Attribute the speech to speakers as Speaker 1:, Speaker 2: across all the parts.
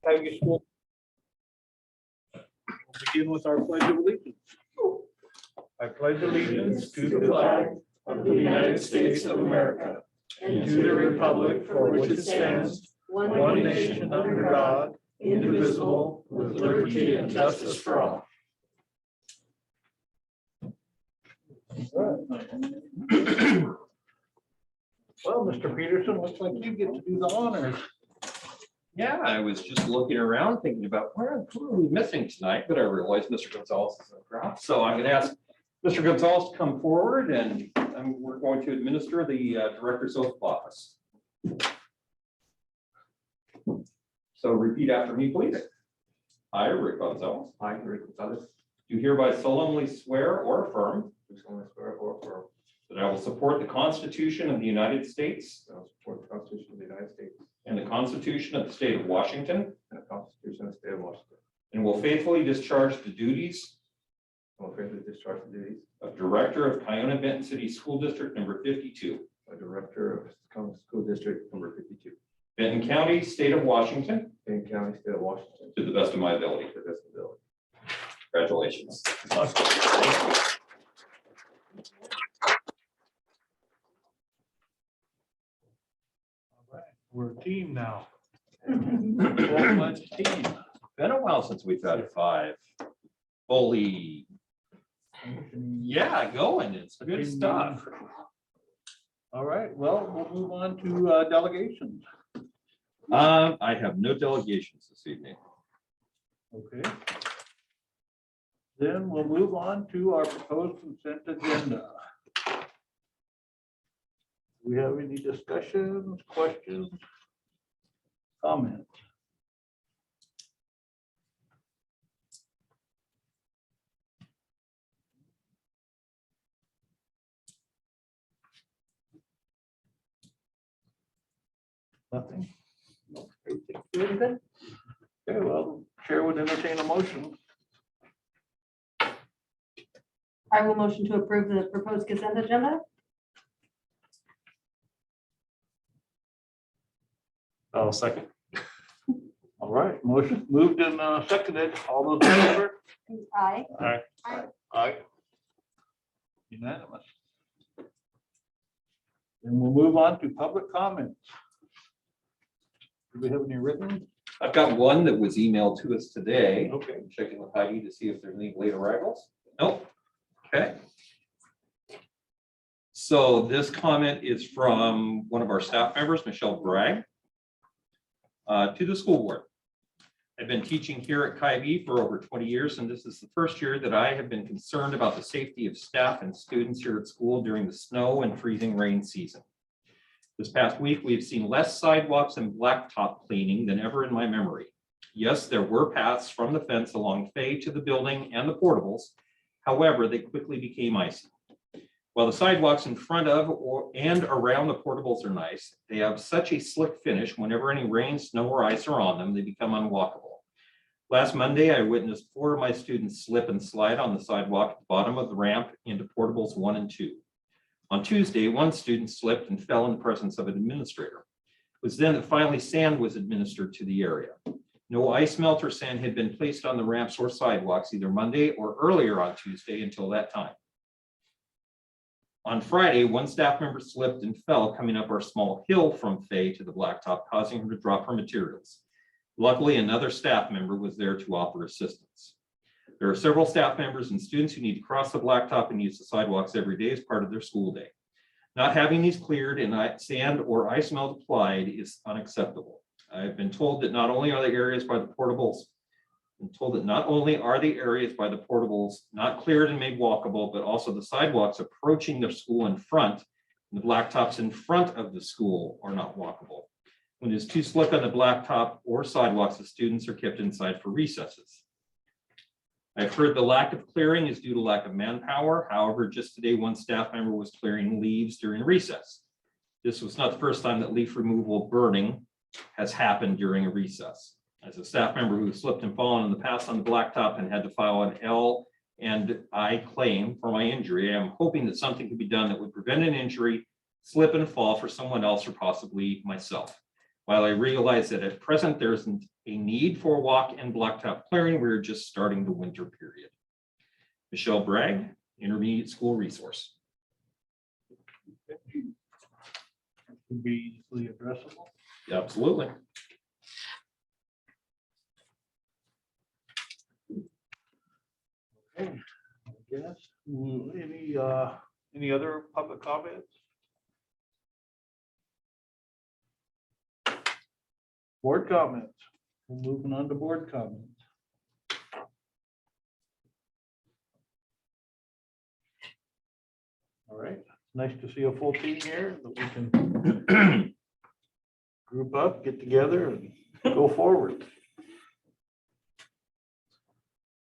Speaker 1: Cuyahoga School. We'll begin with our pledge of allegiance. I pledge allegiance to the flag of the United States of America and to the republic for which it stands, one nation under God, indivisible, with liberty and justice for all. Well, Mr. Peterson, looks like you get to do the honors.
Speaker 2: Yeah, I was just looking around thinking about who are we missing tonight, but I realized Mr. Gonzalez is in the crowd. So I'm going to ask Mr. Gonzalez to come forward and we're going to administer the director's oath of office. So repeat after me, please. I, Rick Gonzalez.
Speaker 3: I, Rick Gonzalez,
Speaker 2: Do hereby solemnly swear or affirm
Speaker 3: do solemnly swear or affirm
Speaker 2: that I will support the Constitution of the United States
Speaker 3: that I will support the Constitution of the United States
Speaker 2: and the Constitution of the State of Washington,
Speaker 3: and the Constitution of the State of Washington,
Speaker 2: and will faithfully discharge the duties
Speaker 3: and will faithfully discharge the duties
Speaker 2: of Director of Kiona Benton City School District Number 52,
Speaker 3: of Director of County School District Number 52,
Speaker 2: Benton County, State of Washington,
Speaker 3: Benton County, State of Washington,
Speaker 2: to the best of my ability.
Speaker 3: to the best of ability.
Speaker 2: Congratulations.
Speaker 1: We're a team now. Full-fledged team.
Speaker 2: Been a while since we've had five fully, going. It's good stuff.
Speaker 1: All right, well, we'll move on to delegations.
Speaker 2: I have no delegations this evening.
Speaker 1: Okay. Then we'll move on to our proposed consent agenda. Do we have any discussions, questions, comments? Nothing? No, everything's good? Okay, well, Chair would entertain a motion.
Speaker 4: I will motion to approve the proposed consent agenda.
Speaker 3: I'll second.
Speaker 1: All right, motion moved and seconded. All those in favor?
Speaker 4: Aye.
Speaker 1: Aye. Unanimous. Then we'll move on to public comments. Do we have any written?
Speaker 2: I've got one that was emailed to us today.
Speaker 1: Okay.
Speaker 2: I'm checking with Heidi to see if there's any late arrivals. Nope. Okay. So this comment is from one of our staff members, Michelle Bragg, to the school board. I've been teaching here at Cuyahoga for over 20 years, and this is the first year that I have been concerned about the safety of staff and students here at school during the snow and freezing rain season. This past week, we've seen less sidewalks and blacktop cleaning than ever in my memory. Yes, there were paths from the fence along Fay to the building and the portables. However, they quickly became icy. While the sidewalks in front of and around the portables are nice, they have such a slick finish whenever any rain, snow, or ice are on them, they become unwalkable. Last Monday, I witnessed 4 of my students slip and slide on the sidewalk at the bottom of the ramp into portables 1 and 2. On Tuesday, one student slipped and fell in the presence of an administrator. It was then that finally sand was administered to the area. No ice melt or sand had been placed on the ramps or sidewalks either Monday or earlier on Tuesday until that time. On Friday, one staff member slipped and fell coming up our small hill from Fay to the blacktop, causing her to drop her materials. Luckily, another staff member was there to offer assistance. There are several staff members and students who need to cross the blacktop and use the sidewalks every day as part of their school day. Not having these cleared and sand or ice melt applied is unacceptable. I've been told that not only are the areas by the portables, not cleared and made walkable, but also the sidewalks approaching the school in front, and the blacktops in front of the school are not walkable. When it's too slick on the blacktop or sidewalks, the students are kept inside for recesses. I've heard the lack of clearing is due to lack of manpower. However, just today, one staff member was clearing leaves during recess. This was not the first time that leaf removal burning has happened during a recess. As a staff member who slipped and fallen in the past on the blacktop and had to file an L&I claim for my injury, I'm hoping that something can be done that would prevent an injury, slip and fall for someone else or possibly myself. While I realize that at present there isn't a need for walk and blacktop clearing. We're just starting the winter period. Michelle Bragg, Intermediate School Resource.
Speaker 1: Can be easily addressable.
Speaker 2: Absolutely.
Speaker 1: Okay, I guess. Any other public comments? Board comments. We're moving on to board comments. All right, nice to see a full team here that we can group up, get together and go forward.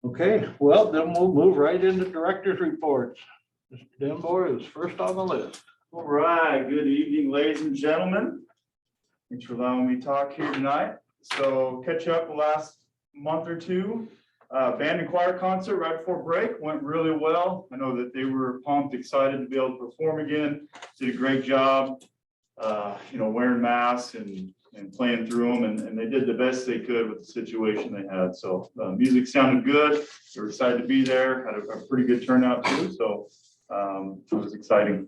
Speaker 1: Okay, well, then we'll move right into director's reports. Mr. Denboer is first on the list.
Speaker 5: All right, good evening, ladies and gentlemen. Thanks for allowing me to talk here tonight. So catch up the last month or two. Band and choir concert right before break went really well. I know that they were pumped, excited to be able to perform again. Did a great job, wearing masks and playing through them, and they did the best they could with the situation they had. So music sounded good. They were excited to be there. Had a pretty good turnout too. So it was exciting.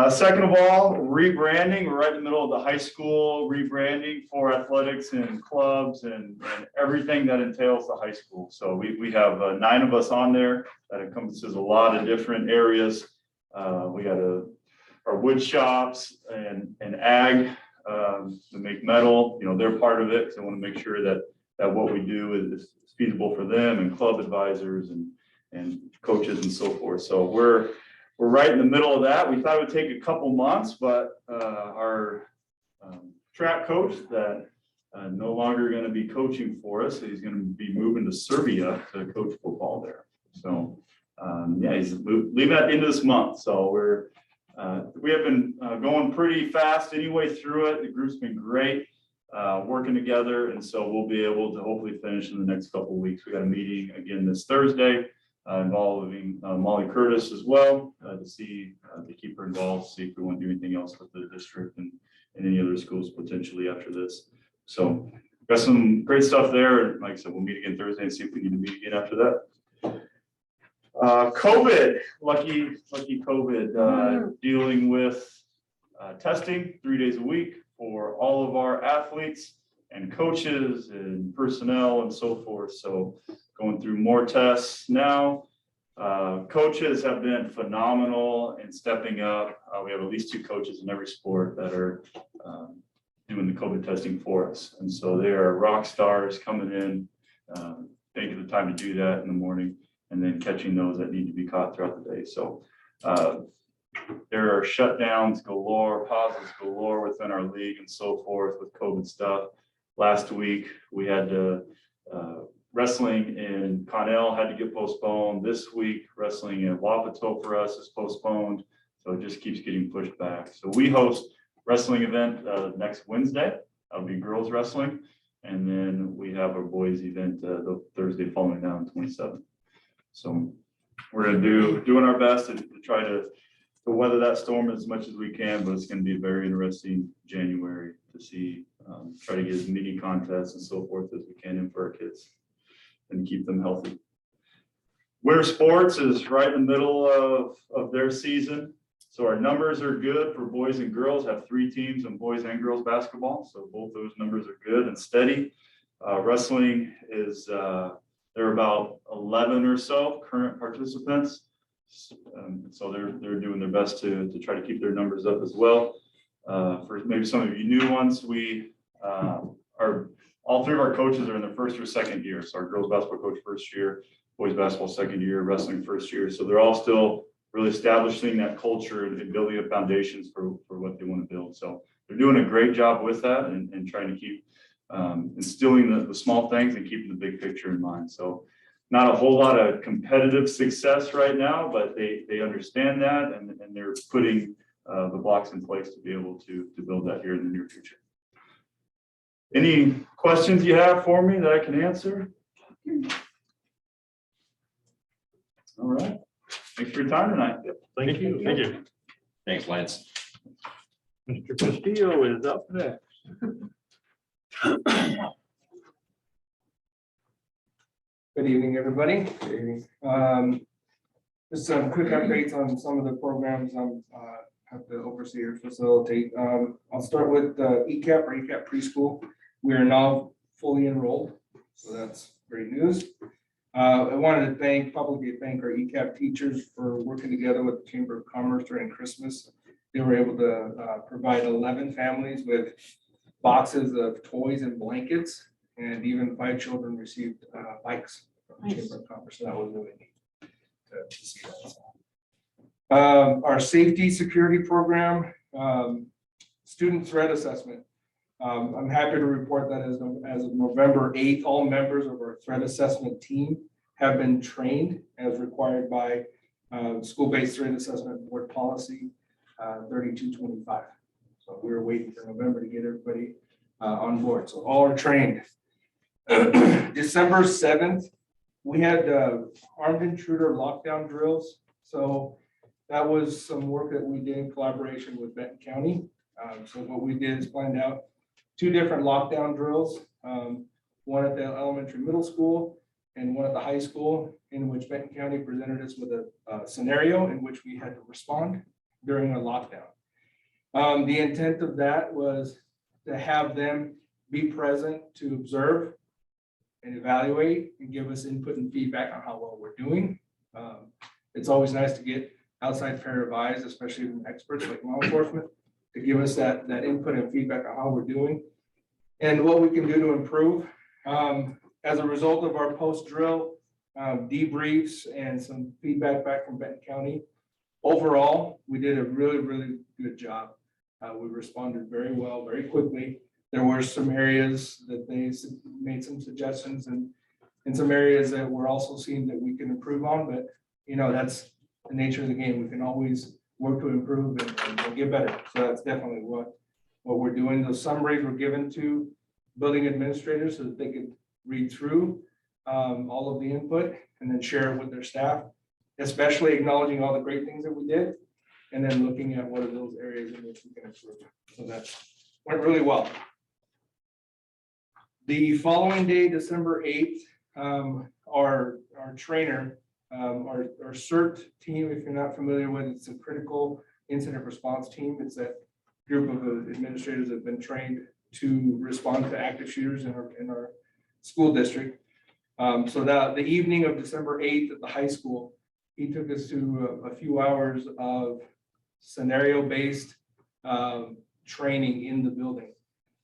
Speaker 5: Second of all, rebranding. We're right in the middle of the high school rebranding for athletics and clubs and everything that entails the high school. So we have 9 of us on there. That encompasses a lot of different areas. We got our wood shops and ag to make metal. They're part of it because I want to make sure that what we do is feasible for them, and club advisors and coaches and so forth. So we're right in the middle of that. We thought it would take a couple months, but our track coach that no longer going to be coaching for us, he's going to be moving to Serbia to coach football there. So he's leaving at the end of this month. So we have been going pretty fast anyway through it. The group's been great, working together, and so we'll be able to hopefully finish in the next couple of weeks. We got a meeting again this Thursday. Involving Molly Curtis as well, to keep her involved, see if we want to do anything else with the district and any other schools potentially after this. So got some great stuff there. Like I said, we'll meet again Thursday and see if we need to meet again after that. COVID, lucky COVID, dealing with testing 3 days a week for all of our athletes and coaches and personnel and so forth. So going through more tests now. Coaches have been phenomenal in stepping up. We have at least 2 coaches in every sport that are doing the COVID testing for us. And so they are rock stars coming in, taking the time to do that in the morning, and then catching those that need to be caught throughout the day. So there are shutdowns galore, pauses galore within our league and so forth with COVID stuff. Last week, we had to wrestling in Connell had to get postponed. This week, wrestling in Wapato for us is postponed. So it just keeps getting pushed back. So we host wrestling event next Wednesday. That'll be girls wrestling. And then we have our boys event the Thursday following that on 27th. So we're going to doing our best to try to weather that storm as much as we can, but it's going to be a very interesting January to see, try to get as many contests and so forth as we can in for our kids and keep them healthy. Winter sports is right in the middle of their season. So our numbers are good for boys and girls, have 3 teams in boys and girls basketball. So both those numbers are good and steady. Wrestling is, there are about 11 or so current participants. So they're doing their best to try to keep their numbers up as well. For maybe some of you new ones, we all 3 of our coaches are in their first or second year. So our girls basketball coach first year, boys basketball second year, wrestling first year. So they're all still really establishing that culture and building up foundations for what they want to build. So they're doing a great job with that and trying to keep instilling the small things and keeping the big picture in mind. So not a whole lot of competitive success right now, but they understand that and they're putting the blocks in place to be able to build that here in the near future. Any questions you have for me that I can answer? All right. Thanks for your time tonight.
Speaker 1: Thank you.
Speaker 3: Thank you.
Speaker 2: Thanks, Lance.
Speaker 1: Mr. Castillo is up next.
Speaker 6: Good evening, everybody. Just some quick updates on some of the programs I'm have to oversee or facilitate. I'll start with ECAP or ECAP preschool. We are now fully enrolled, so that's great news. I wanted to publicly thank our ECAP teachers for working together with the Chamber of Commerce during Christmas. They were able to provide 11 families with boxes of toys and blankets, and even 5 children received bikes from the Chamber of Commerce. So that was really neat to see that. Our safety security program, student threat assessment. I'm happy to report that as of November 8th, all members of our threat assessment team have been trained as required by school-based threat assessment board policy 3225. So we were waiting for November to get everybody on board. So all are trained. December 7th, we had armed intruder lockdown drills. So that was some work that we did in collaboration with Benton County. So what we did is planned out 2 different lockdown drills, one at the elementary middle school and one at the high school, in which Benton County presented us with a scenario in which we had to respond during a lockdown. The intent of that was to have them be present to observe and evaluate and give us input and feedback on how well we're doing. It's always nice to get outside pair of eyes, especially from experts like law enforcement, to give us that input and feedback on how we're doing and what we can do to improve. As a result of our post-drill debriefs and some feedback back from Benton County, overall, we did a really, really good job. We responded very well, very quickly. There were some areas that they made some suggestions, and in some areas that we're also seeing that we can improve on, but that's the nature of the game. We can always work to improve and get better. So that's definitely what we're doing. Those summaries were given to building administrators so that they could read through all of the input and then share it with their staff, especially acknowledging all the great things that we did, and then looking at what are those areas in which we can improve. So that went really well. The following day, December 8th, our trainer, our CERT team, if you're not familiar with it, it's a critical incident response team. It's that group of administrators that have been trained to respond to active shooters in our school district. So that the evening of December 8th at the high school, he took us to a few hours of scenario-based training in the building.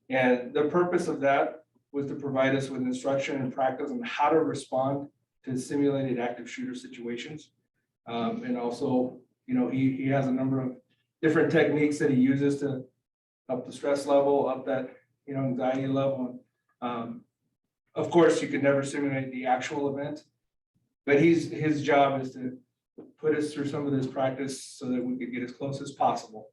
Speaker 6: And the purpose of that was to provide us with instruction and practice on how to respond to simulated active shooter situations. And also, he has a number of different techniques that he uses to up the stress level, up that, anxiety level. Of course, you can never simulate the actual event, but his job is to put us through some of this practice so that we could get as close as possible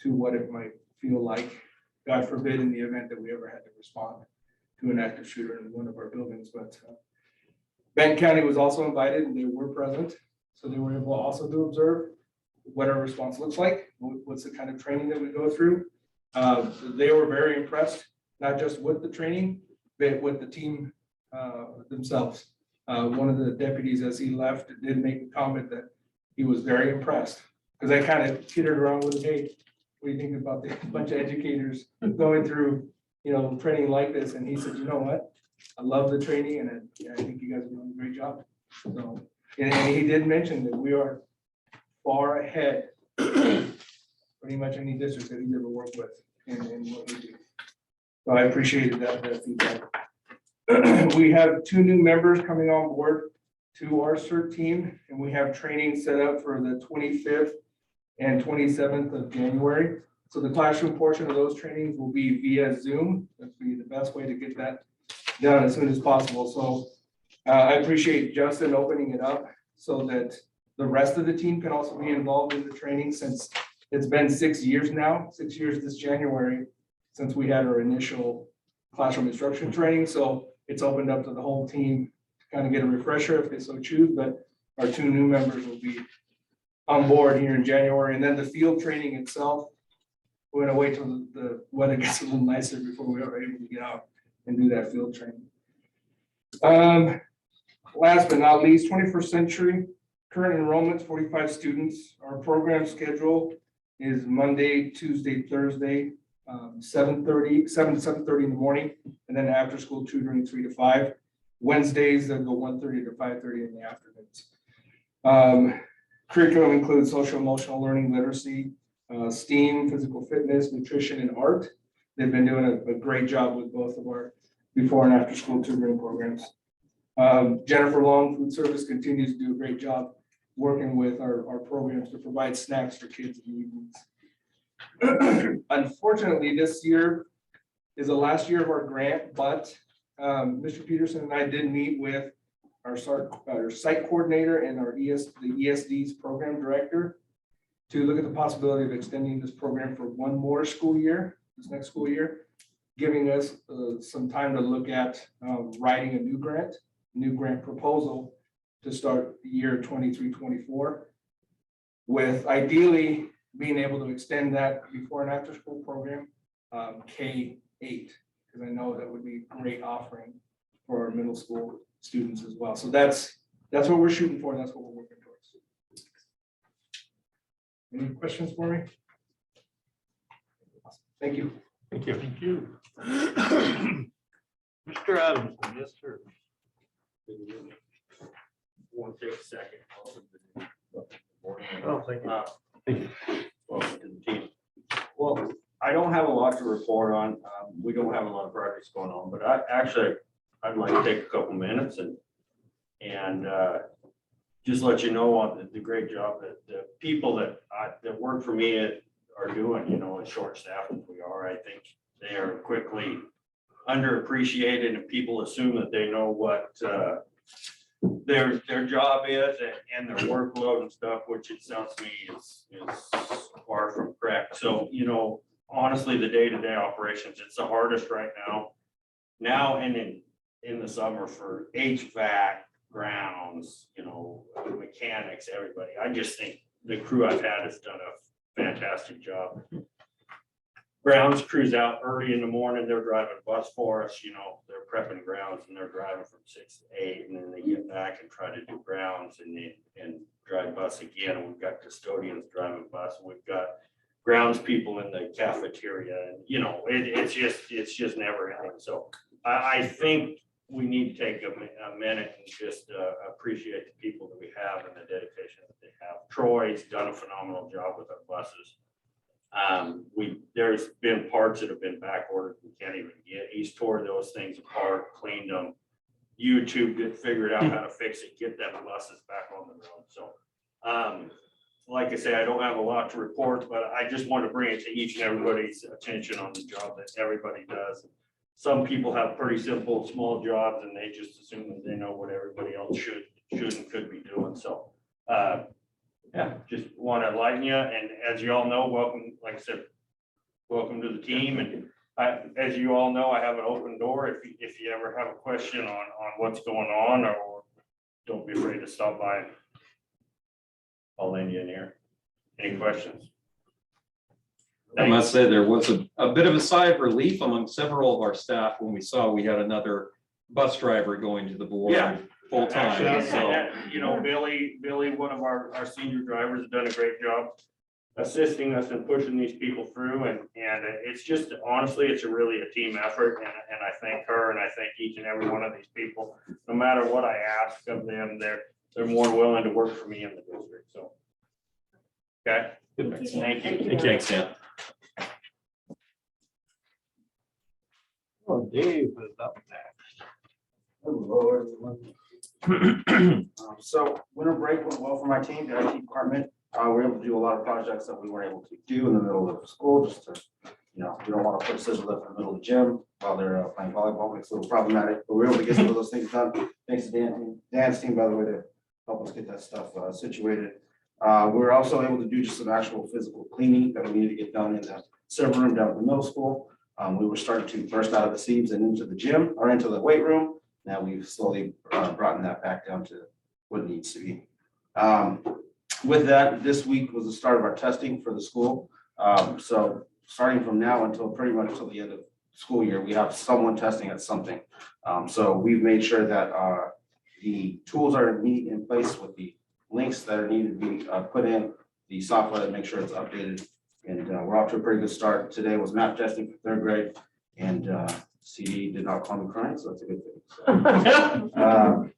Speaker 6: to what it might feel like, God forbid, in the event that we ever had to respond to an active shooter in one of our buildings. But Benton County was also invited and they were present. So they were able also to observe what our response looks like, what's the kind of training that we go through. They were very impressed, not just with the training, but with the team themselves. One of the deputies, as he left, did make a comment that he was very impressed, because I kind of kittered around with, hey, what do you think about the bunch of educators going through, training like this? And he said, you know what? I love the training, and I think you guys are doing a great job. So, and he did mention that we are far ahead, pretty much any district that he's ever worked with in what we do. So I appreciated that feedback. We have 2 new members coming on board to our CERT team, and we have training set up for the 25th and 27th of January. So the classroom portion of those trainings will be via Zoom. That'd be the best way to get that done as soon as possible. So I appreciate Justin opening it up so that the rest of the team can also be involved in the training, since it's been 6 years now, 6 years this January, since we had our initial classroom instruction training. So it's opened up to the whole team to kind of get a refresher if they so choose, but our 2 new members will be on board here in January. And then the field training itself, we're gonna wait till the weather gets a little nicer before we are able to get out and do that field training. Last but not least, 21st Century, current enrollment, 45 students. Our program schedule is Monday, Tuesday, Thursday, 7:30 in the morning, and then after school tutoring 3 to 5. Wednesdays, they'll go 1:30 to 5:30 in the afternoons. Curriculum includes social emotional learning, literacy, STEAM, physical fitness, nutrition, and art. They've been doing a great job with both of our before and after school tutoring programs. Jennifer Long, food service, continues to do a great job working with our programs to provide snacks for kids in the evenings. Unfortunately, this year is the last year of our grant, but Mr. Peterson and I did meet with our site coordinator and the ESD's program director to look at the possibility of extending this program for one more school year, this next school year, giving us some time to look at writing a new grant proposal to start the year 23-24, with ideally being able to extend that before and after school program K-8, because I know that would be a great offering for our middle school students as well. So that's what we're shooting for. That's what we're working towards. Any questions for me? Thank you.
Speaker 3: Thank you.
Speaker 1: Thank you. Mr. Adams, yes, sir.
Speaker 7: Won't take a second.
Speaker 1: Oh, thank you.
Speaker 7: Welcome to the team. Well, I don't have a lot to report on. We don't have a lot of projects going on, but I'd like to take a couple minutes and just let you know on the great job that the people that work for me are doing, as short staffed as we are. I think they are quickly underappreciated, and people assume that they know what their job is and their workload and stuff, which it sounds to me is far from correct. So, honestly, the day-to-day operations, it's the hardest right now and in the summer for HVAC, grounds, mechanics, everybody. I just think the crew I've had has done a fantastic job. Grounds crews out early in the morning, they're driving a bus for us, they're prepping grounds and they're driving from 6 to 8, and then they get back and try to do grounds and drive bus again. And we've got custodians driving bus, and we've got grounds people in the cafeteria, and it's just never ending. So I think we need to take a minute and just appreciate the people that we have and the dedication that they have. Troy's done a phenomenal job with our buses. There's been parts that have been back ordered we can't even get. He's tore those things apart, cleaned them, figured out how to fix it, get them buses back on the road. So like I say, I don't have a lot to report, but I just want to bring it to each and everybody's attention on the job that everybody does. Some people have pretty simple, small jobs, and they just assume that they know what everybody else should and could be doing. So just want to enlighten you. And as you all know, welcome, like I said, welcome to the team. And as you all know, I have an open door. If you ever have a question on what's going on, or don't be afraid to stop by. I'll lend you in here. Any questions?
Speaker 2: I must say there was a bit of a sigh of relief among several of our staff when we saw we had another bus driver going to the board.
Speaker 7: Yeah.
Speaker 2: Full time.
Speaker 7: Actually,
Speaker 2: So
Speaker 7: Billy, one of our senior drivers, has done a great job assisting us and pushing these people through. And it's just, honestly, it's really a team effort. And I thank her, and I thank each and every one of these people. No matter what I ask of them, they're more willing to work for me in the district. So, okay. Thank you.
Speaker 2: thanks, Dan.
Speaker 1: Oh, Dave is up next.
Speaker 8: Hello, everyone. So winter break went well for my team, the IT department. We were able to do a lot of projects that we weren't able to do in the middle of school, just to, we don't want to put a scissor lift in the middle of the gym while they're playing volleyball. It's a little problematic, but we were able to get some of those things done. Thanks to Dan's team, by the way, to help us get that stuff situated. We were also able to do just some actual physical cleaning that we needed to get done in the server room down at the middle school. We were starting to burst out of the seams and into the gym or into the weight room. Now we've slowly brought that back down to what it needs to be. With that, this week was the start of our testing for the school. So starting from now until pretty much till the end of school year, we have someone testing at something. So we've made sure that the tools are in place with the links that are needed to be put in, the software to make sure it's updated. And we're off to a pretty good start. Today was map testing for third grade, and CD did not call me crying, so that's a good thing. So,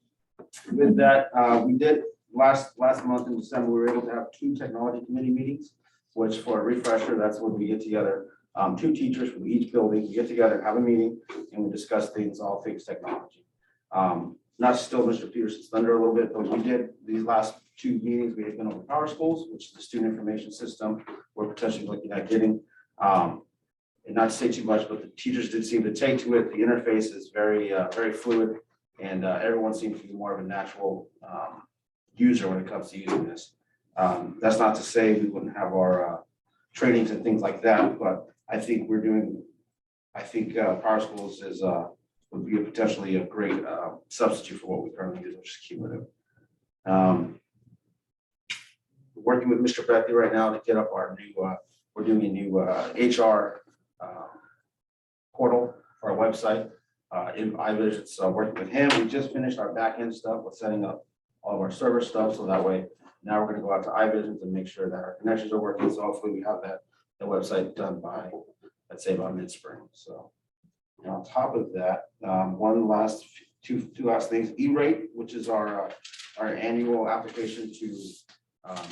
Speaker 8: with that, we did last month in December, we were able to have 2 technology committee meetings, which for a refresher, that's when we get together, 2 teachers from each building, we get together, have a meeting, and we discuss things, all things technology. Not to steal Mr. Peterson's thunder a little bit, but we did these last 2 meetings, we had been over Power Schools, which is the student information system we're potentially looking at getting. And not to say too much, but the teachers did seem to take to it. The interface is very, very fluid, and everyone seems to be more of a natural user when it comes to using this. That's not to say we wouldn't have our trainings and things like that, but I think Power Schools is would be potentially a great substitute for what we currently use, which is cumulative. Working with Mr. Beckley right now to get up our new, we're doing a new HR portal for our website. In iVision's working with him. We just finished our back end stuff with setting up all of our server stuff. So that way, now we're going to go out to iVision and make sure that our connections are working. So hopefully we have the website done by, let's say, about mid-spring. So and on top of that, two last things, E-Rate, which is our annual application to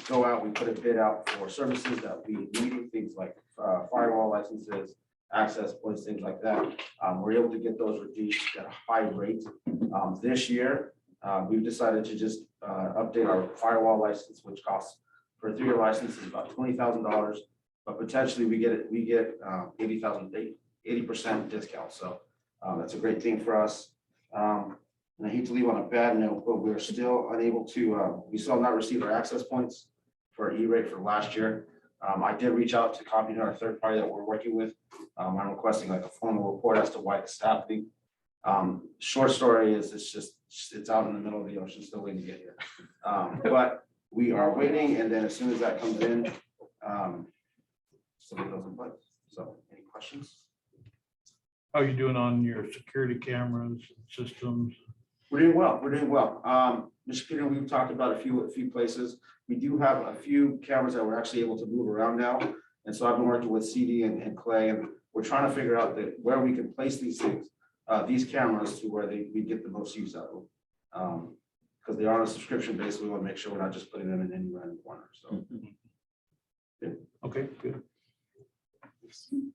Speaker 8: go out. We put a bid out for services that we need, things like firewall licenses, access points, things like that. We're able to get those reduced at a high rate. This year, we've decided to just update our firewall license, which costs for a 3-year license is about $20,000, but potentially we get 80% discount. So that's a great thing for us. And I hate to leave on a bad note, but we're still unable to, we still have not received our access points for E-Rate for last year. I did reach out to copy our third party that we're working with. I'm requesting like a formal report as to why it's happening. Short story is it's out in the middle of the ocean, still waiting to get here. But we are waiting, and then as soon as that comes in, somebody goes in place. So any questions?
Speaker 1: How are you doing on your security cameras, systems?
Speaker 8: We're doing well. We're doing well. Mr. Peter, we've talked about a few places. We do have a few cameras that we're actually able to move around now. And so I've been working with CD and Clay, and we're trying to figure out where we can place these things, these cameras to where we get the most use out of them. Because they are on a subscription base, we want to make sure we're not just putting them in any random corner. So.
Speaker 1: Okay, good.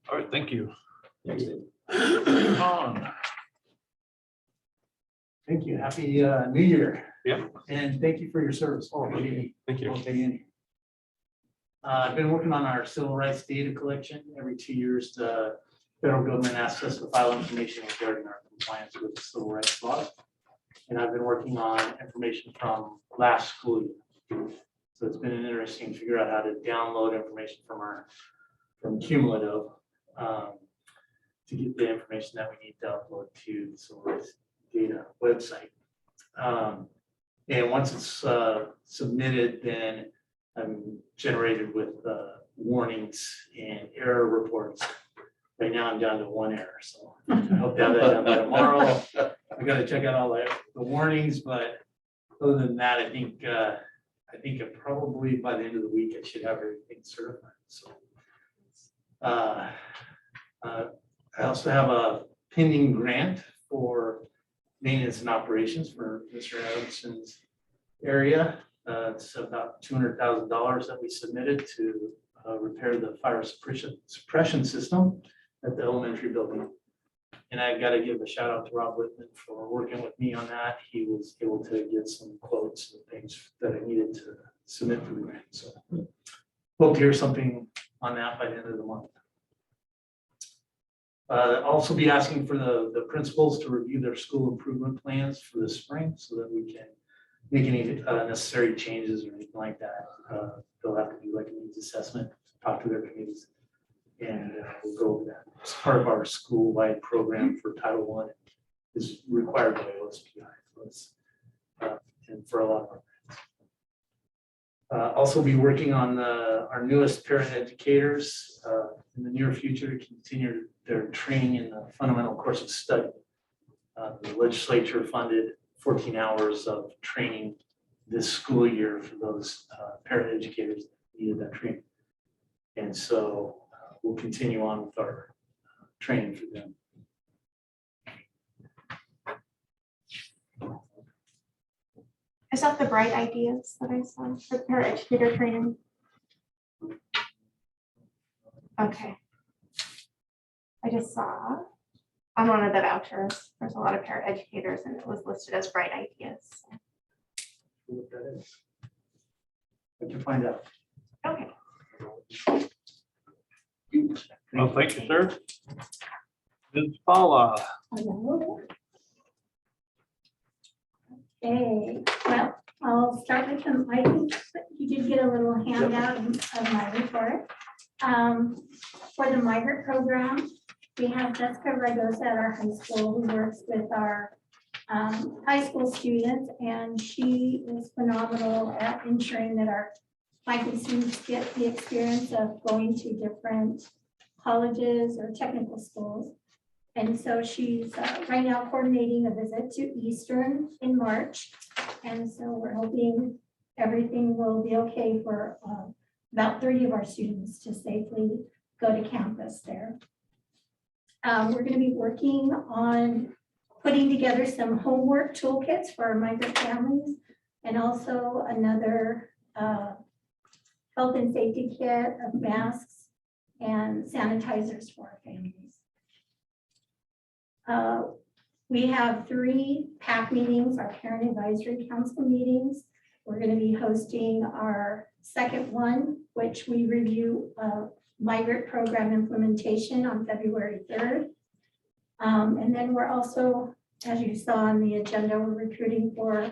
Speaker 1: All right, thank you.
Speaker 8: Thanks, Dave.
Speaker 1: On.
Speaker 9: Thank you. Happy New Year.
Speaker 1: Yeah.
Speaker 9: And thank you for your service. Oh,
Speaker 1: Thank you.
Speaker 9: Okay. I've been working on our civil rights data collection. Every 2 years, the federal government asks us to file information regarding our compliance with the civil rights law. And I've been working on information from last school year. So it's been interesting to figure out how to download information from Cumulative to get the information that we need to upload to the civil rights data website. And once it's submitted, then I'm generated with warnings and error reports. Right now I'm down to 1 error, so I hope to have that done by tomorrow. I gotta check out all the warnings, but other than that, I think probably by the end of the week, I should have everything certified, so. I also have a pending grant for maintenance and operations for Mr. Adamson's area. It's about $200,000 that we submitted to repair the fire suppression system at the elementary building. And I got to give a shout out to Rob Whitman for working with me on that. He was able to get some quotes and things that I needed to submit for the grant. So hope to hear something on that by the end of the month. Also be asking for the principals to review their school improvement plans for the spring so that we can make any necessary changes or anything like that. They'll have to do like a needs assessment, talk to their committees, and we'll go over that. It's part of our school-wide program for Title I. Is required by OSPI and for a lot of our grants. Also be working on our newest parent educators in the near future to continue their training in the fundamental course of study. The legislature funded 14 hours of training this school year for those paraeducators that needed that training. And so we'll continue on with our training for them.
Speaker 10: Is that the bright ideas that I saw for paraeducator training? Okay. I just saw on one of the vouchers, there's a lot of paraeducators and it was listed as bright ideas.
Speaker 9: What that is. I can find out.
Speaker 10: Okay.
Speaker 1: Well, thank you, sir. Ms. Paula.
Speaker 11: Okay, well, I'll start with them. I think that you did get a little handout of my report. For the migrant program, we have Jessica Ragosa at our high school who works with our high school students, and she is phenomenal at ensuring that our migrant students get the experience of going to different colleges or technical schools. And so she's right now coordinating a visit to Eastern in March. And so we're hoping everything will be okay for about 30 of our students to safely go to campus there. We're going to be working on putting together some homework toolkits for our migrant families and also another health and safety kit of masks and sanitizers for our families. We have 3 PAC meetings, our Parent Advisory Council meetings. We're going to be hosting our second one, which we review migrant program implementation on February 3rd. And then we're also, as you saw on the agenda, we're recruiting for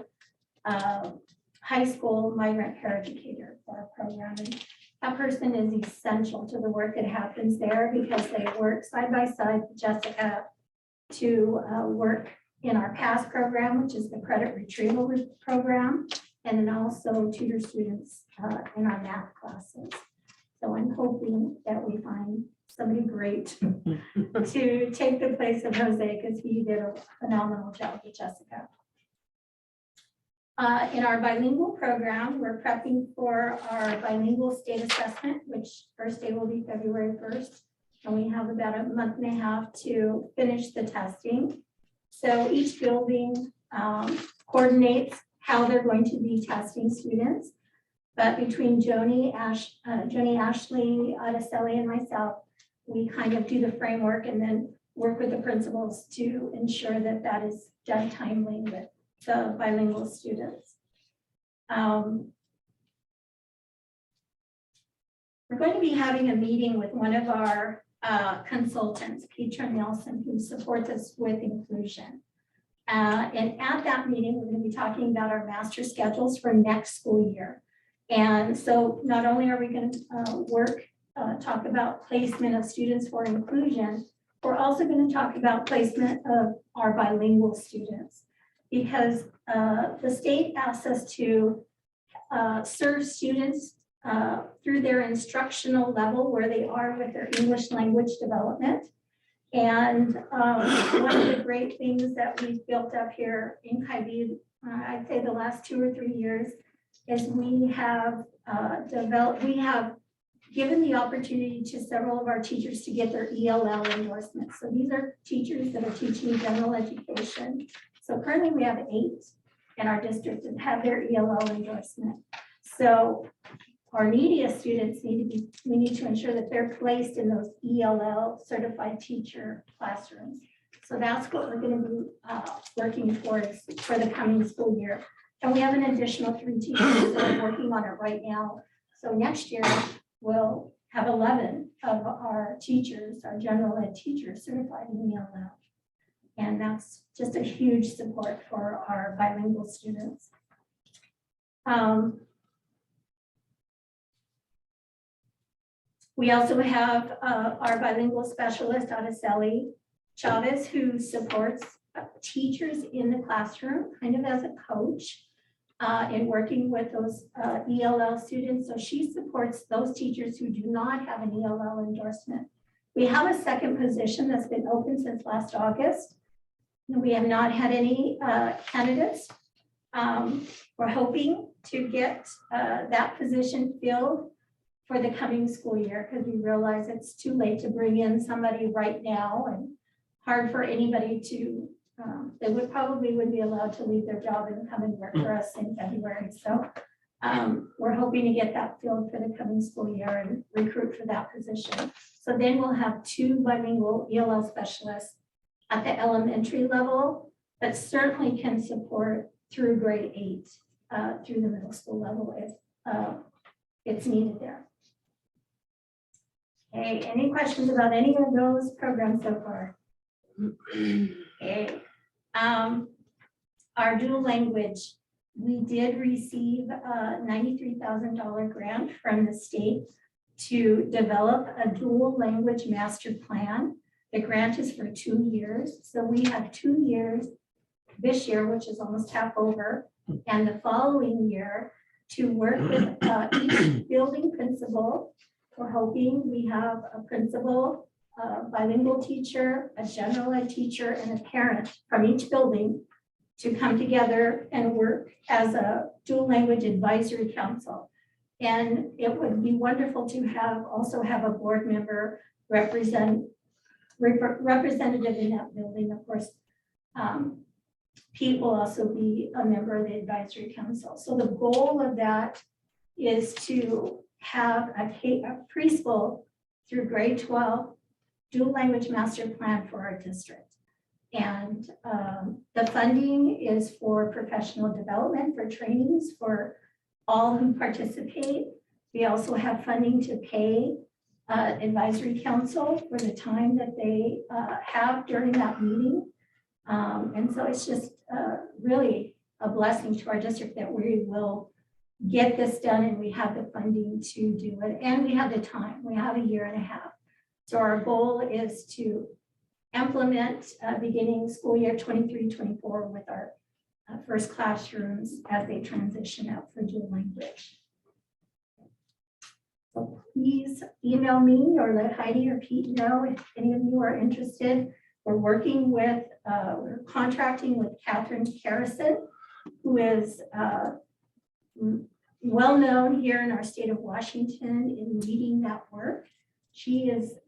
Speaker 11: high school migrant paraeducator for our program. And that person is essential to the work that happens there because they work side by side with Jessica to work in our PASS program, which is the credit retrieval program, and then also tutor students in our math classes. So I'm hoping that we find somebody great to take the place of Jose because he did a phenomenal job with Jessica. In our bilingual program, we're prepping for our bilingual state assessment, which first day will be February 1st. And we have about a month and a half to finish the testing. So each building coordinates how they're going to be testing students. But between Joni, Ashley, Adeseli, and myself, we kind of do the framework and then work with the principals to ensure that that is done timely with the bilingual students. We're going to be having a meeting with one of our consultants, Petra Nelson, who supports us with inclusion. And at that meeting, we're going to be talking about our master schedules for next school year. And so not only are we going to talk about placement of students for inclusion, we're also going to talk about placement of our bilingual students because the state asks us to serve students through their instructional level where they are with their English language development. And one of the great things that we've built up here in Kybee, I'd say the last 2 or 3 years, is we have given the opportunity to several of our teachers to get their ELL endorsement. So these are teachers that are teaching general education. So currently we have 8 in our district that have their ELL endorsement. So our neediest students we need to ensure that they're placed in those ELL certified teacher classrooms. So that's what we're going to be working towards for the coming school year. And we have an additional 3 teachers that are working on it right now. So next year we'll have 11 of our teachers, our general ed teachers certified in ELL. And that's just a huge support for our bilingual students. We also have our bilingual specialist, Adeseli Chavez, who supports teachers in the classroom, kind of as a coach in working with those ELL students. So she supports those teachers who do not have an ELL endorsement. We have a second position that's been open since last August. We have not had any candidates. We're hoping to get that position filled for the coming school year, because we realize it's too late to bring in somebody right now, and hard for anybody to, they would probably wouldn't be allowed to leave their job and come and work for us in February. So we're hoping to get that filled for the coming school year and recruit for that position. So then we'll have 2 bilingual ELL specialists at the elementary level, but certainly can support through grade 8, through the middle school level if it's needed there. Okay, any questions about any of those programs so far? Okay, our dual language, we did receive a $93,000 grant from the state to develop a dual language master plan. The grant is for 2 years, so we have 2 years this year, which is almost half over, and the following year to work with each building principal. We're hoping we have a principal, a bilingual teacher, a general ed teacher, and a parent from each building to come together and work as a dual language advisory council. And it would be wonderful to also have a board member representative in that building. Of course, Pete will also be a member of the advisory council. So the goal of that is to have a preschool through grade 12 dual language master plan for our district. And the funding is for professional development, for trainings for all who participate. We also have funding to pay advisory council for the time that they have during that meeting. And so it's just really a blessing to our district that we will get this done, and we have the funding to do it, and we have the time. We have 1.5 years. So our goal is to implement beginning school year 23-24 with our first classrooms as they transition out for dual language. So please email me or let Heidi or Pete know if any of you are interested. We're working with, we're contracting with Catherine Harrison, who is well-known here in our state of Washington in leading that work. She is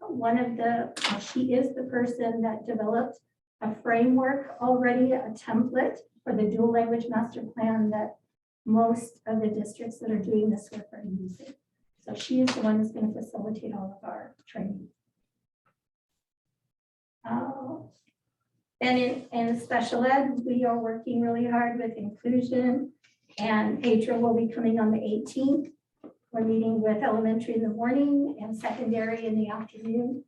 Speaker 11: she is the person that developed a framework already, a template for the dual language master plan that most of the districts that are doing this work are using. So she is the one who's going to facilitate all of our training. And in special ed, we are working really hard with inclusion, and Pedro will be coming on the 18th. We're meeting with elementary in the morning and secondary in the afternoon,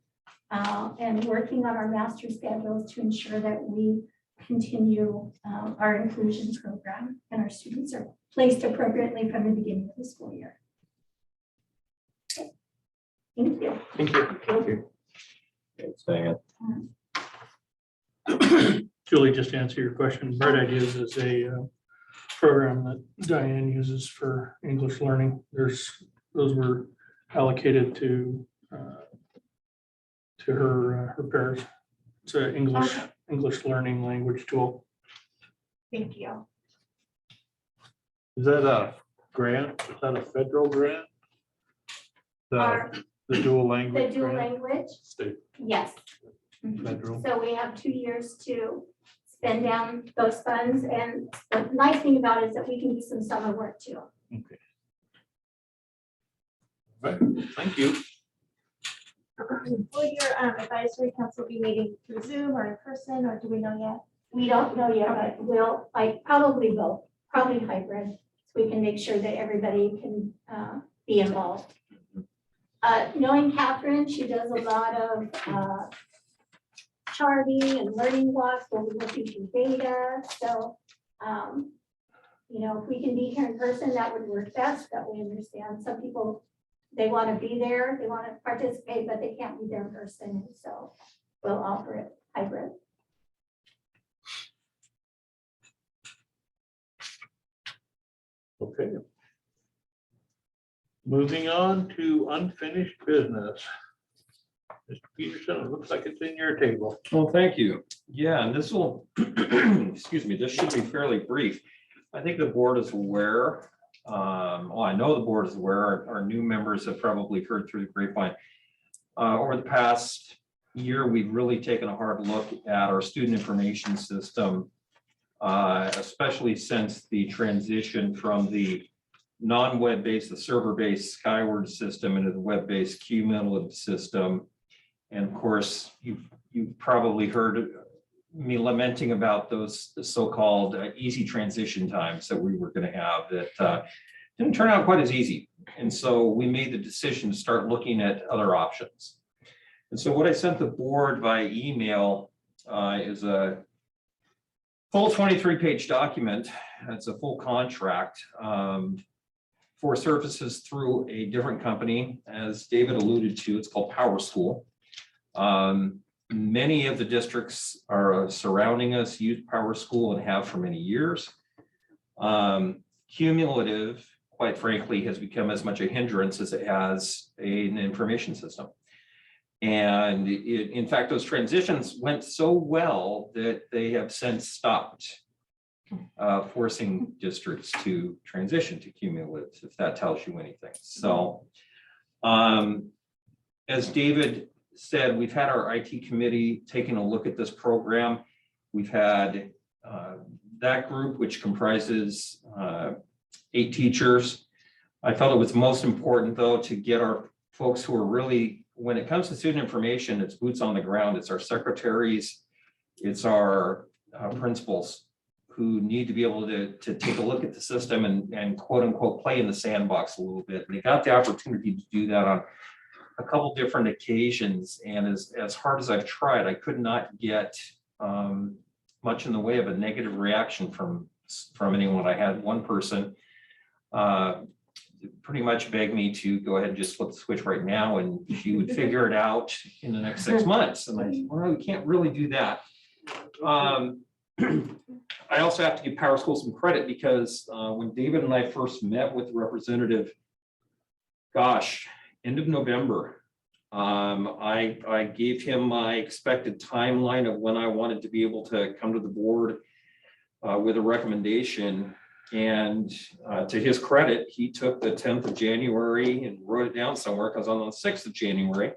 Speaker 11: and working on our master schedules to ensure that we continue our inclusion program and our students are placed appropriately from the beginning of the school year. Okay. Thank you.
Speaker 3: Thank you. Thank you.
Speaker 2: Thanks, Diane.
Speaker 1: Julie, just to answer your question, Bright Ideas is a program that Diane uses for English learning. Those were allocated to her peers. It's an English learning language tool.
Speaker 10: Thank you.
Speaker 12: Is that a grant? Is that a federal grant? The dual language?
Speaker 10: The dual
Speaker 12: grant?
Speaker 10: language,
Speaker 12: State,
Speaker 10: yes. Mhm.
Speaker 12: federal.
Speaker 10: So we have 2 years to spend down those funds, and the nice thing about it is that we can do some summer work too.
Speaker 12: Okay. Right, thank you.
Speaker 10: Will your advisory council be meeting through Zoom or in person, or do we know yet? We don't know yet, but we'll, probably both, probably hybrid, so we can make sure that everybody can be involved. Knowing Catherine, she does a lot of charting and learning blocks, we'll be looking through data, so you know, if we can be here in person, that would work best, that we understand. Some people, they want to be there, they want to participate, but they can't be there in person, so we'll offer it hybrid.
Speaker 12: Okay. Moving on to unfinished business. Mr. Peterson, it looks like it's in your table.
Speaker 2: Well, thank you. Yeah, and this will, excuse me, this should be fairly brief. I think the board is aware, I know the board is aware, our new members have probably heard through the grapevine. Over the past year, we've really taken a hard look at our student information system, especially since the transition from the non-web-based, the server-based Skyward system into the web-based cumulative system. And of course, you've probably heard me lamenting about those so-called easy transition times that we were going to have that didn't turn out quite as easy. And so we made the decision to start looking at other options. And so what I sent the board by email is a full 23-page document. It's a full contract for services through a different company. As David alluded to, it's called PowerSchool. Many of the districts are surrounding us use PowerSchool and have for many years. Cumulative, quite frankly, has become as much a hindrance as it has an information system. And in fact, those transitions went so well that they have since stopped forcing districts to transition to cumulative, if that tells you anything. So as David said, we've had our IT committee taking a look at this program. We've had that group, which comprises 8 teachers. I felt it was most important, though, to get our folks who are really, when it comes to student information, it's boots on the ground. It's our secretaries, it's our principals who need to be able to take a look at the system and quote unquote play in the sandbox a little bit. And they got the opportunity to do that on a couple different occasions. And as hard as I've tried, I could not get much in the way of a negative reaction from anyone. I had one person pretty much beg me to go ahead and just flip the switch right now, and she would figure it out in the next 6 months. And I said, well, we can't really do that. I also have to give PowerSchool some credit because when David and I first met with the representative, gosh, end of November, I gave him my expected timeline of when I wanted to be able to come to the board with a recommendation. And to his credit, he took the 10th of January and wrote it down somewhere, because on the 6th of January,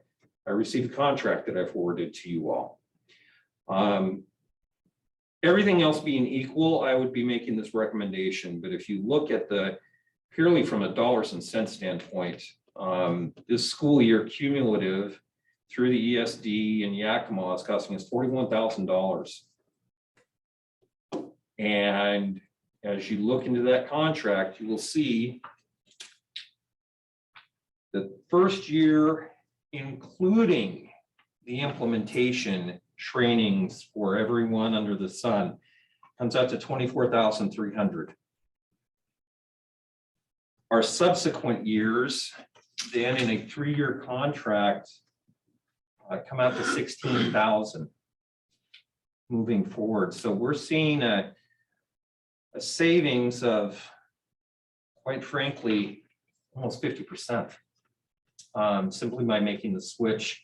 Speaker 2: I received a contract that I forwarded to you all. Everything else being equal, I would be making this recommendation. But if you look at the purely from a dollars and cents standpoint, this school year cumulative through the ESD and Yakima is costing us $41,000. And as you look into that contract, you will see the first year, including the implementation trainings for everyone under the sun, comes out to $24,300. Our subsequent years, then in a 3-year contract, come out to $16,000 moving forward. So we're seeing a savings of, quite frankly, almost 50%, simply by making the switch.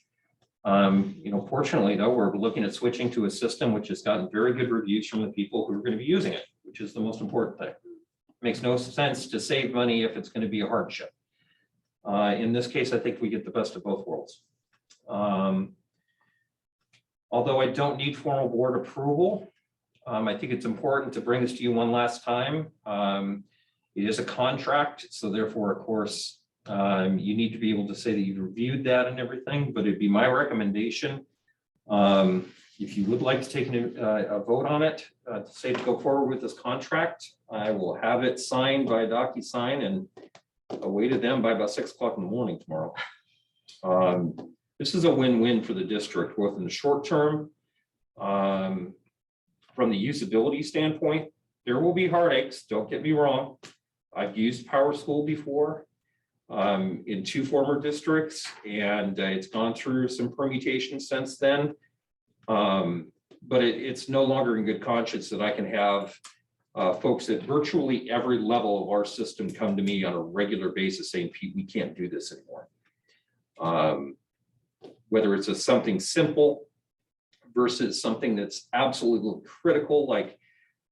Speaker 2: Fortunately, though, we're looking at switching to a system which has gotten very good reviews from the people who are going to be using it, which is the most important thing. It makes no sense to save money if it's going to be a hardship. In this case, I think we get the best of both worlds. Although I don't need formal board approval, I think it's important to bring this to you one last time. It is a contract, so therefore, of course, you need to be able to say that you've reviewed that and everything, but it'd be my recommendation. If you would like to take a vote on it, to say to go forward with this contract, I will have it signed by DocuSign and awaited them by about 6 o'clock in the morning tomorrow. This is a win-win for the district, both in the short term. From the usability standpoint, there will be heartaches, don't get me wrong. I've used PowerSchool before in 2 former districts, and it's gone through some permutations since then. But it's no longer in good conscience that I can have folks at virtually every level of our system come to me on a regular basis saying, Pete, we can't do this anymore. whether it's something simple versus something that's absolutely critical, like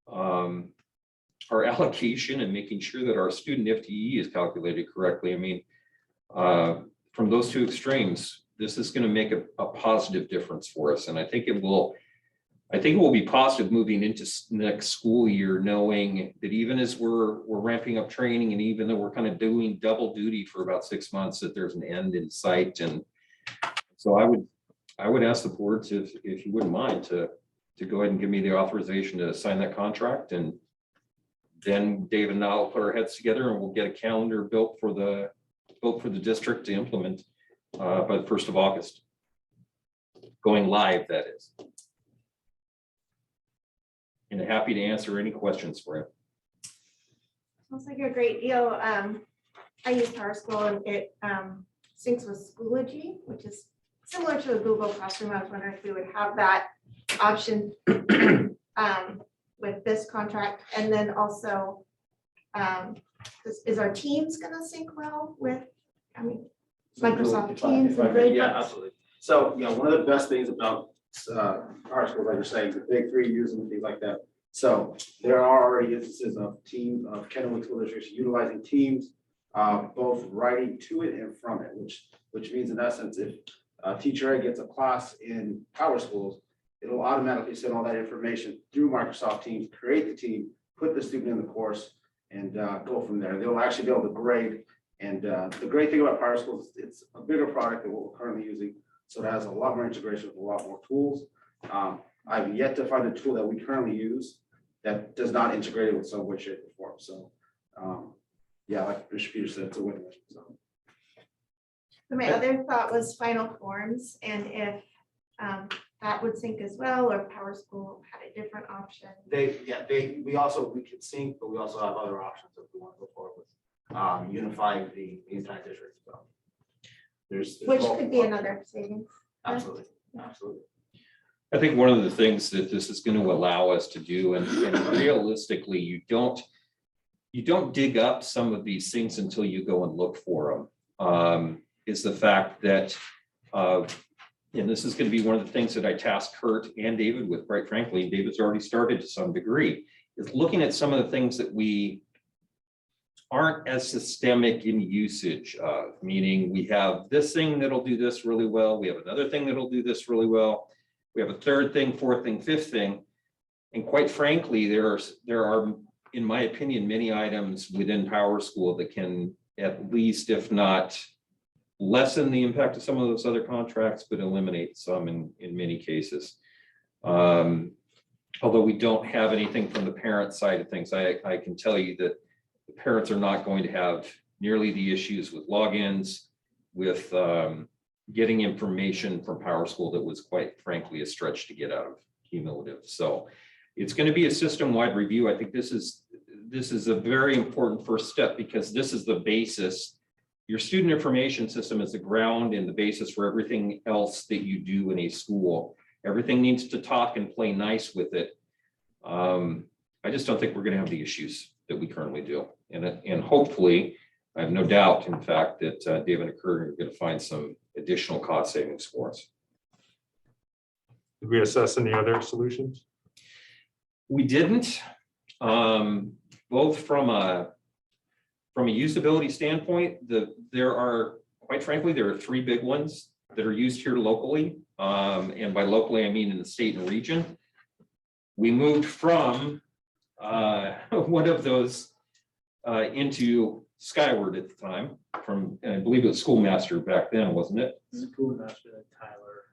Speaker 2: our allocation and making sure that our student FTE is calculated correctly. I mean, from those two extremes, this is going to make a positive difference for us. And I think it will be positive moving into next school year, knowing that even as we're ramping up training, and even though we're kind of doing double duty for about 6 months, that there's an end in sight. And so I would ask the board to, if you wouldn't mind, to go ahead and give me the authorization to sign that contract. And then David and I will put our heads together and we'll get a calendar built for the district to implement by the 1st of August. Going live, that is. And happy to answer any questions for you.
Speaker 13: Sounds like a great deal. I use PowerSchool and it syncs with Schoology, which is similar to a Google Classroom. I was wondering if we would have that option with this contract. And then also, is our Teams gonna sync well with, I mean, Microsoft Teams and Gradebook?
Speaker 8: Yeah, absolutely. So, one of the best things about our school, like you're saying, the big three using and things like that. So there are already instances of teams of Kennewick School Districts utilizing Teams, both writing to it and from it, which means in essence, if Teacher Ed gets a class in Power Schools, it'll automatically send all that information through Microsoft Teams, create the team, put the student in the course, and go from there. They'll actually be able to grade. And the great thing about Power Schools, it's a bigger product than what we're currently using. So it has a lot more integration with a lot more tools. I've yet to find a tool that we currently use that does not integrate it with some way, shape, or form. So yeah, like Bishop Peter said, it's a win-win. So.
Speaker 13: My other thought was Final Forms, and if that would sync as well, or PowerSchool had a different option.
Speaker 8: We can sync, but we also have other options if we want to go forward with unifying the entire district. So there's
Speaker 13: Which could be another savings.
Speaker 8: absolutely.
Speaker 2: I think one of the things that this is going to allow us to do, and realistically, you don't dig up some of these things until you go and look for them, is the fact that, and this is going to be one of the things that I tasked Kurt and David with, quite frankly, and David's already started to some degree, is looking at some of the things that we aren't as systemic in usage of, meaning we have this thing that'll do this really well, we have another thing that'll do this really well, we have a third thing, fourth thing, fifth thing. And quite frankly, there are, in my opinion, many items within PowerSchool that can at least, if not lessen the impact of some of those other contracts, but eliminate some in many cases. Although we don't have anything from the parent side of things, I can tell you that the parents are not going to have nearly the issues with logins, with getting information from PowerSchool that was quite frankly a stretch to get out of Cumulative. So it's going to be a system-wide review. I think this is a very important first step, because this is the basis. Your student information system is the ground and the basis for everything else that you do in a school. Everything needs to talk and play nice with it. I just don't think we're going to have the issues that we currently do. And hopefully, I have no doubt, in fact, that David and Kurt are going to find some additional cost savings for us.
Speaker 12: Did we assess any other solutions?
Speaker 2: We didn't, both from a usability standpoint, there are, quite frankly, there are 3 big ones that are used here locally. And by locally, I mean in the state and region. We moved from one of those into Skyward at the time, from, and I believe it was Schoolmaster back then, wasn't it?
Speaker 9: Schoolmaster and Tyler.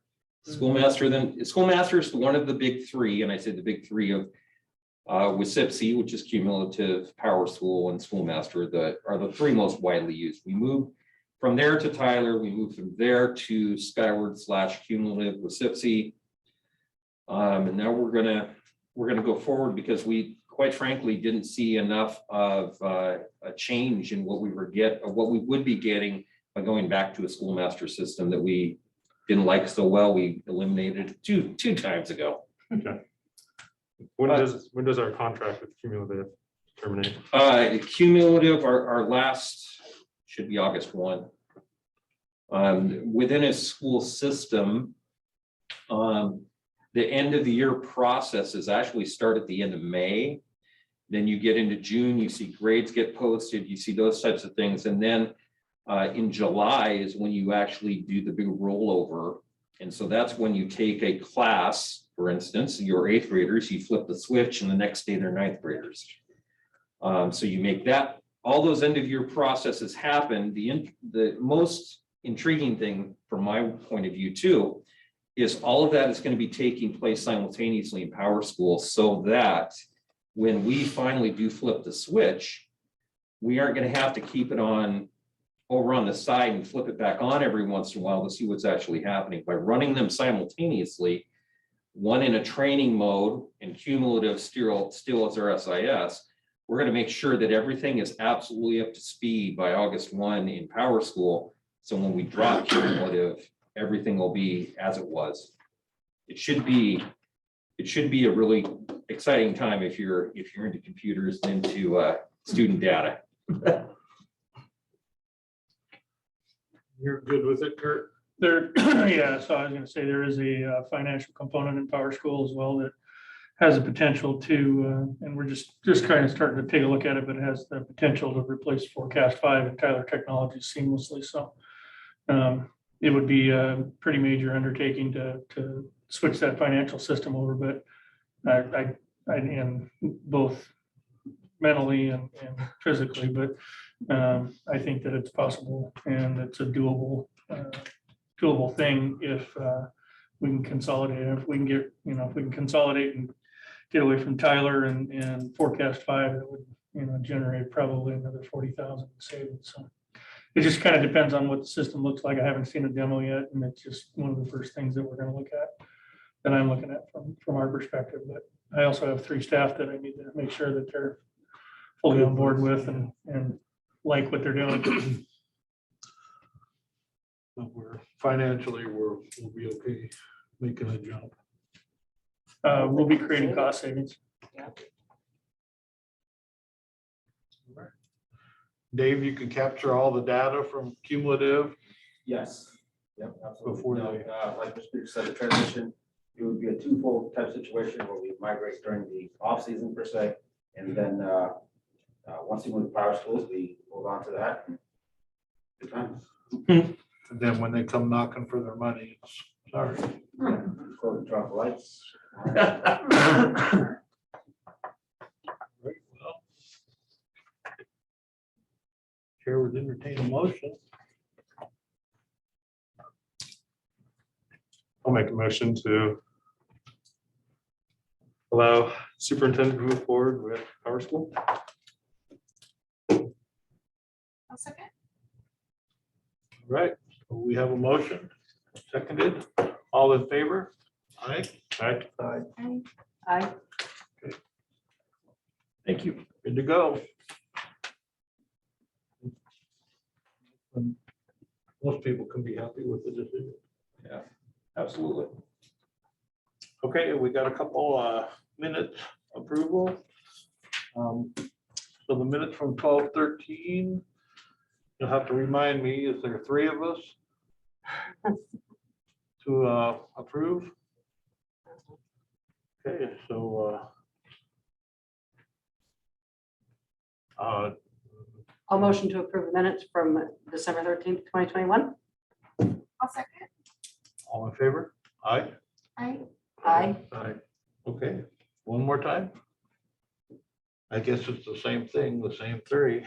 Speaker 2: Schoolmaster is one of the big 3, and I said the big 3 of WSIPSI, which is Cumulative, PowerSchool, and Schoolmaster are the 3 most widely used. We moved from there to Tyler. We moved from there to Skyward / Cumulative WSIPSI, and now we're gonna go forward because we, quite frankly, didn't see enough of a change in what we would be getting by going back to a Schoolmaster system that we didn't like so well. We eliminated it two times ago.
Speaker 12: Okay. When does our contract with Cumulative terminate?
Speaker 2: Cumulative, our last should be August 1. Within a school system, the end of the year processes actually start at the end of May. Then you get into June, you see grades get posted, you see those types of things. And then in July is when you actually do the big rollover. And so that's when you take a class, for instance, your 8th graders, you flip the switch and the next day they're 9th graders. So you make that, all those end of year processes happen. The most intriguing thing from my point of view too, is all of that is going to be taking place simultaneously in Power School, so that when we finally do flip the switch, we aren't going to have to keep it on over on the side and flip it back on every once in a while to see what's actually happening. By running them simultaneously, one in a training mode and cumulative still as our SIS, we're going to make sure that everything is absolutely up to speed by August 1 in Power School. So when we drop cumulative, everything will be as it was. It should be a really exciting time if you're into computers and into student data.
Speaker 12: You're good with it, Kurt?
Speaker 1: There, yeah, so I was gonna say there is a financial component in Power School as well that has a potential to, and we're just kind of starting to take a look at it, but it has the potential to replace Forecast 5 and Tyler Technologies seamlessly. So it would be a pretty major undertaking to switch that financial system over, but I am both mentally and physically, but I think that it's possible and it's a doable thing if we can consolidate. If we can get, if we can consolidate and get away from Tyler and Forecast 5, that would, generate probably another 40,000 in savings. So it just kind of depends on what the system looks like. I haven't seen a demo yet, and it's just one of the first things that we're going to look at, that I'm looking at from our perspective. But I also have 3 staff that I need to make sure that they're fully on board with and like what they're doing.
Speaker 12: But financially, we'll be okay making a jump.
Speaker 1: We'll be creating cost savings.
Speaker 12: Dave, you can capture all the data from cumulative.
Speaker 8: Yes. Yep, absolutely.
Speaker 12: Before
Speaker 8: No, like Mr. Speaker said, the transition, it would be a twofold type situation where we migrate during the off season per se. And then once we move to Power Schools, we move on to that. Good times.
Speaker 12: And then when they come knocking for their money, it's sorry.
Speaker 8: Close and drop the lights.
Speaker 12: Chair would entertain a motion.
Speaker 3: I'll make a motion to allow superintendent to move forward with Power School.
Speaker 13: I'll second.
Speaker 12: Right, so we have a motion, seconded, all in favor? Aye.
Speaker 3: Aye.
Speaker 4: Aye.
Speaker 12: Thank you. Good to go. Most people can be happy with the decision.
Speaker 2: Yeah, absolutely.
Speaker 12: Okay, we got a couple minutes approval. So the minutes from 12/13. You'll have to remind me, is there 3 of us to approve? Okay, so
Speaker 4: I'll motion to approve the minutes from December 13th, 2021.
Speaker 13: I'll second.
Speaker 12: all in favor? Aye.
Speaker 13: Aye.
Speaker 4: Aye.
Speaker 12: Aye. Okay, one more time. I guess it's the same thing, the same 3.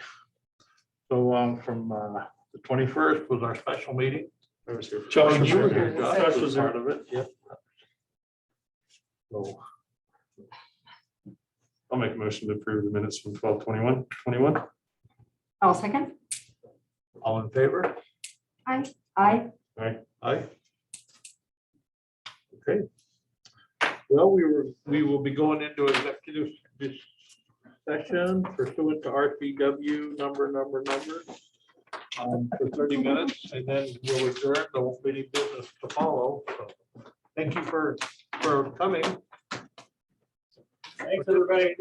Speaker 12: So from the 21st was our special meeting.
Speaker 3: I was here.
Speaker 1: Josh was
Speaker 12: You were
Speaker 1: there.
Speaker 12: here, Josh
Speaker 1: Josh
Speaker 12: was
Speaker 1: was there.
Speaker 12: part of it, yep. So
Speaker 3: I'll make a motion to approve the minutes from 12/21/21.
Speaker 4: I'll second.
Speaker 12: all in favor?
Speaker 4: Aye.
Speaker 12: Aye. Okay. Well, we will be going into executive session pursuant to RCW number for 30 minutes, and then we'll adjourn. There won't be any business to follow. So thank you for coming.
Speaker 1: Thanks, everybody.